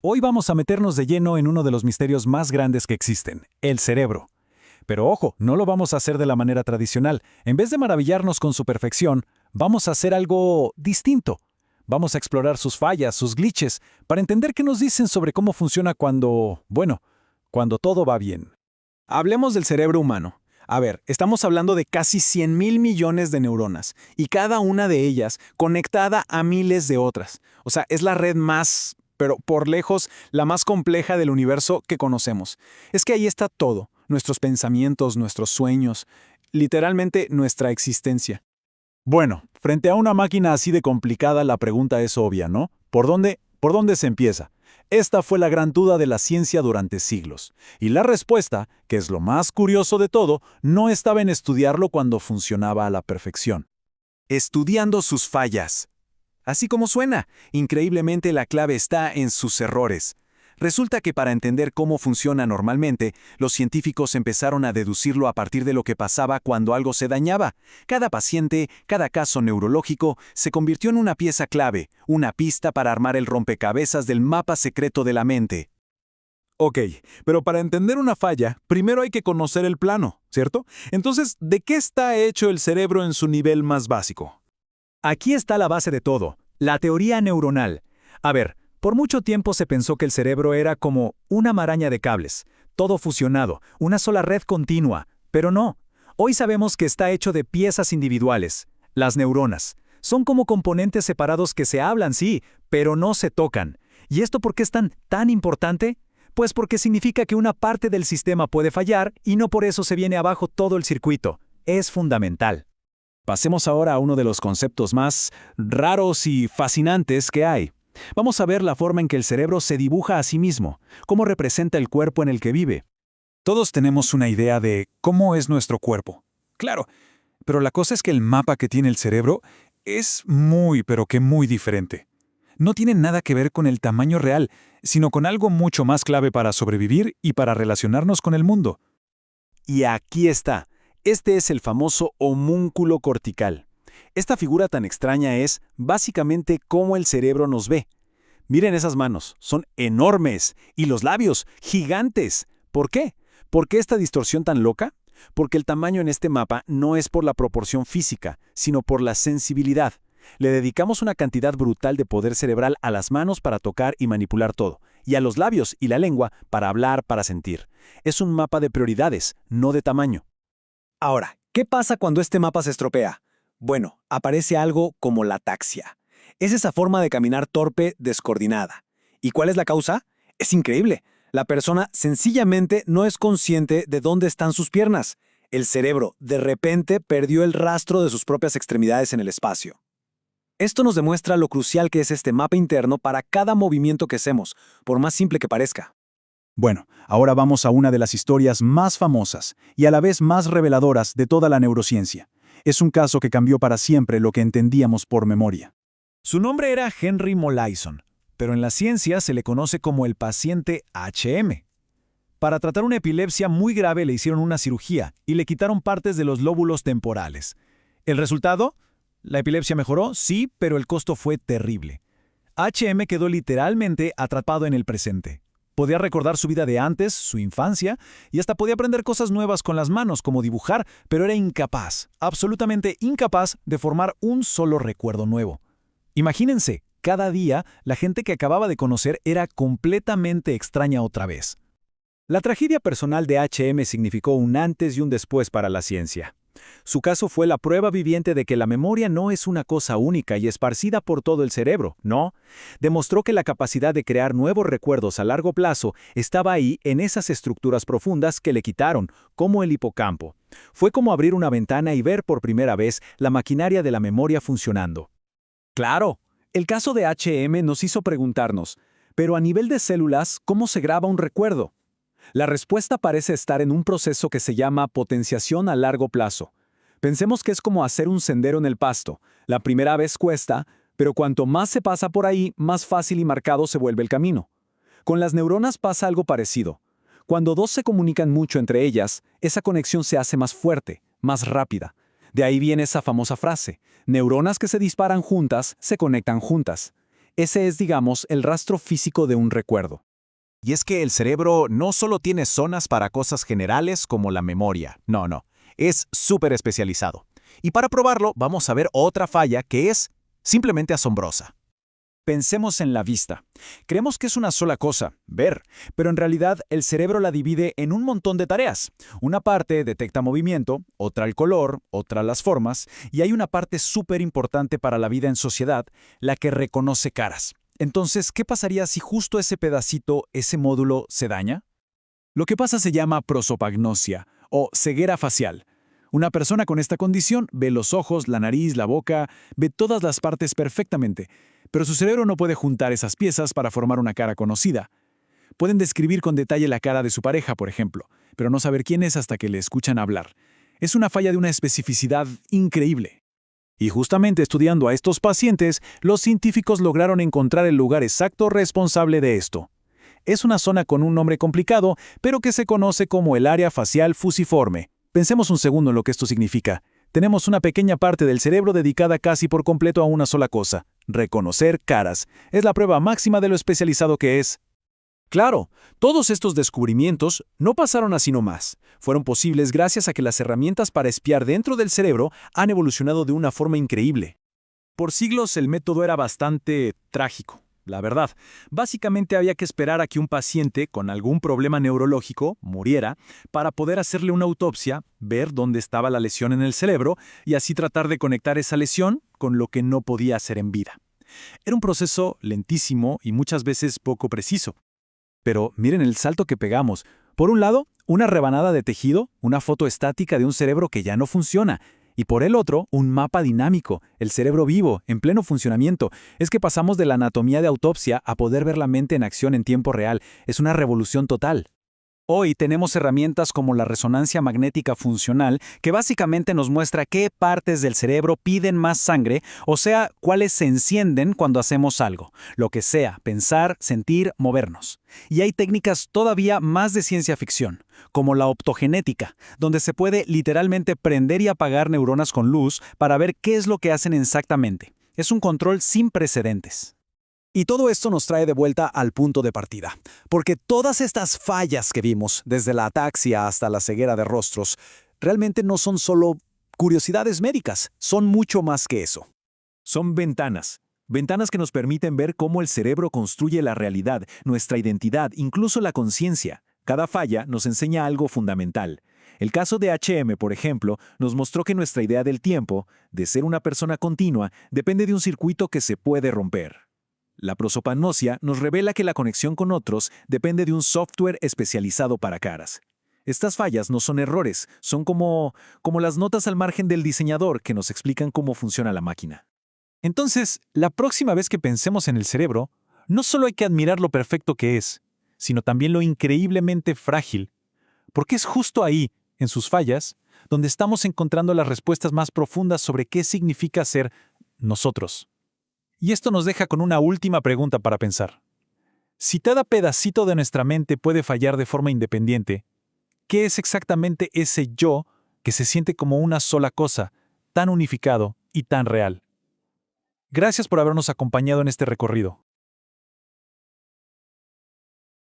Hoy vamos a meternos de lleno en uno de los misterios más grandes que existen, el cerebro. Pero ojo, no lo vamos a hacer de la manera tradicional. En vez de maravillarnos con su perfección, vamos a hacer algo distinto. Vamos a explorar sus fallas, sus glitches, para entender qué nos dicen sobre cómo funciona cuando todo va bien. Hablemos del cerebro humano. A ver, estamos hablando de casi 100.000 millones de neuronas, y cada una de ellas conectada a miles de otras. O sea, es la red más, pero por lejos, la más compleja del universo que conocemos. Es que ahí está todo, nuestros pensamientos, nuestros sueños, literalmente nuestra existencia. Bueno, frente a una máquina así de complicada, la pregunta es obvia, ¿no? ¿Por dónde se empieza? Esta fue la gran duda de la ciencia durante siglos. Y la respuesta, que es lo más curioso de todo, no estaba en estudiarlo cuando funcionaba a la perfección. Estudiando sus fallas. Así como suena, increíblemente la clave está en sus errores. Resulta que para entender cómo funciona normalmente, los científicos empezaron a deducirlo a partir de lo que pasaba cuando algo se dañaba. Cada paciente, cada caso neurológico, se convirtió en una pieza clave, una pista para armar el rompecabezas del mapa secreto de la mente. Ok, pero para entender una falla, primero hay que conocer el plano, ¿cierto? Entonces, ¿de qué está hecho el cerebro en su nivel más básico? Aquí está la base de todo, la teoría neuronal. A ver, por mucho tiempo se pensó que el cerebro era como una maraña de cables, todo fusionado, una sola red continua, pero no. Hoy sabemos que está hecho de piezas individuales, las neuronas. Son como componentes separados que se hablan, sí, pero no se tocan. ¿Y esto por qué es tan importante? Pues porque significa que una parte del sistema puede fallar y no por eso se viene abajo todo el circuito. Es fundamental. Pasemos ahora a uno de los conceptos más raros y fascinantes que hay. Vamos a ver la forma en que el cerebro se dibuja a sí mismo, cómo representa el cuerpo en el que vive. Todos tenemos una idea de cómo es nuestro cuerpo. Claro, pero la cosa es que el mapa que tiene el cerebro es muy, pero que muy diferente. No tiene nada que ver con el tamaño real, sino con algo mucho más clave para sobrevivir y para relacionarnos con el mundo. Y aquí está. Este es el famoso homúnculo cortical. Esta figura tan extraña es, básicamente, cómo el cerebro nos ve. Miren esas manos, son enormes, y los labios, gigantes. ¿Por qué? ¿Por qué esta distorsión tan loca? Porque el tamaño en este mapa no es por la proporción física, sino por la sensibilidad. Le dedicamos una cantidad brutal de poder cerebral a las manos para tocar y manipular todo, y a los labios y la lengua para hablar, para sentir. Es un mapa de prioridades, no de tamaño. Ahora, ¿qué pasa cuando este mapa se estropea? Bueno, aparece algo como la ataxia. Es esa forma de caminar torpe, descoordinada. ¿Y cuál es la causa? Es increíble. La persona sencillamente no es consciente de dónde están sus piernas. El cerebro, de repente, perdió el rastro de sus propias extremidades en el espacio. Esto nos demuestra lo crucial que es este mapa interno para cada movimiento que hacemos, por más simple que parezca. Bueno, ahora vamos a una de las historias más famosas y a la vez más reveladoras de toda la neurociencia. Es un caso que cambió para siempre lo que entendíamos por memoria. Su nombre era Henry Molaison, pero en la ciencia se le conoce como el paciente HM. Para tratar una epilepsia muy grave le hicieron una cirugía y le quitaron partes de los lóbulos temporales. ¿El resultado? ¿La epilepsia mejoró? Sí, pero el costo fue terrible. HM quedó literalmente atrapado en el presente. Podía recordar su vida de antes, su infancia, y hasta podía aprender cosas nuevas con las manos, como dibujar, pero era incapaz, absolutamente incapaz de formar un solo recuerdo nuevo. Imagínense, cada día la gente que acababa de conocer era completamente extraña otra vez. La tragedia personal de HM significó un antes y un después para la ciencia. Su caso fue la prueba viviente de que la memoria no es una cosa única y esparcida por todo el cerebro, no. Demostró que la capacidad de crear nuevos recuerdos a largo plazo estaba ahí en esas estructuras profundas que le quitaron, como el hipocampo. Fue como abrir una ventana y ver por primera vez la maquinaria de la memoria funcionando. Claro, el caso de HM nos hizo preguntarnos, pero a nivel de células, ¿cómo se graba un recuerdo? La respuesta parece estar en un proceso que se llama potenciación a largo plazo. Pensemos que es como hacer un sendero en el pasto. La primera vez cuesta, pero cuanto más se pasa por ahí, más fácil y marcado se vuelve el camino. Con las neuronas pasa algo parecido. Cuando dos se comunican mucho entre ellas, esa conexión se hace más fuerte, más rápida. De ahí viene esa famosa frase: neuronas que se disparan juntas, se conectan juntas. Ese es, digamos, el rastro físico de un recuerdo. Y es que el cerebro no solo tiene zonas para cosas generales como la memoria, no, es súper especializado. Y para probarlo vamos a ver otra falla que es simplemente asombrosa. Pensemos en la vista. Creemos que es una sola cosa, ver, pero en realidad el cerebro la divide en un montón de tareas. Una parte detecta movimiento, otra el color, otra las formas, y hay una parte súper importante para la vida en sociedad, la que reconoce caras. Entonces, ¿qué pasaría si justo ese pedacito, ese módulo, se daña? Lo que pasa se llama prosopagnosia o ceguera facial. Una persona con esta condición ve los ojos, la nariz, la boca, ve todas las partes perfectamente, pero su cerebro no puede juntar esas piezas para formar una cara conocida. Pueden describir con detalle la cara de su pareja, por ejemplo, pero no saber quién es hasta que le escuchan hablar. Es una falla de una especificidad increíble. Y justamente estudiando a estos pacientes, los científicos lograron encontrar el lugar exacto responsable de esto. Es una zona con un nombre complicado, pero que se conoce como el área facial fusiforme. Pensemos un segundo en lo que esto significa. Tenemos una pequeña parte del cerebro dedicada casi por completo a una sola cosa: reconocer caras. Es la prueba máxima de lo especializado que es. Claro, todos estos descubrimientos no pasaron así nomás. Fueron posibles gracias a que las herramientas para espiar dentro del cerebro han evolucionado de una forma increíble. Por siglos el método era bastante trágico. La verdad, básicamente había que esperar a que un paciente con algún problema neurológico muriera para poder hacerle una autopsia, ver dónde estaba la lesión en el cerebro y así tratar de conectar esa lesión con lo que no podía hacer en vida. Era un proceso lentísimo y muchas veces poco preciso. Pero miren el salto que pegamos. Por un lado, una rebanada de tejido, una foto estática de un cerebro que ya no funciona. Y por el otro, un mapa dinámico, el cerebro vivo, en pleno funcionamiento. Es que pasamos de la anatomía de autopsia a poder ver la mente en acción en tiempo real. Es una revolución total. Hoy tenemos herramientas como la resonancia magnética funcional, que básicamente nos muestra qué partes del cerebro piden más sangre, o sea, cuáles se encienden cuando hacemos algo, lo que sea, pensar, sentir, movernos. Y hay técnicas todavía más de ciencia ficción, como la optogenética, donde se puede literalmente prender y apagar neuronas con luz para ver qué es lo que hacen exactamente. Es un control sin precedentes. Y todo esto nos trae de vuelta al punto de partida, porque todas estas fallas que vimos, desde la ataxia hasta la ceguera de rostros, realmente no son solo curiosidades médicas, son mucho más que eso. Son ventanas que nos permiten ver cómo el cerebro construye la realidad, nuestra identidad, incluso la conciencia. Cada falla nos enseña algo fundamental. El caso de HM, por ejemplo, nos mostró que nuestra idea del tiempo, de ser una persona continua, depende de un circuito que se puede romper. La prosopagnosia nos revela que la conexión con otros depende de un software especializado para caras. Estas fallas no son errores, son como las notas al margen del diseñador que nos explican cómo funciona la máquina. Entonces, la próxima vez que pensemos en el cerebro, no solo hay que admirar lo perfecto que es, sino también lo increíblemente frágil, porque es justo ahí, en sus fallas, donde estamos encontrando las respuestas más profundas sobre qué significa ser nosotros. Y esto nos deja con una última pregunta para pensar. Si cada pedacito de nuestra mente puede fallar de forma independiente, ¿qué es exactamente ese yo que se siente como una sola cosa, tan unificado y tan real? Gracias por habernos acompañado en este recorrido.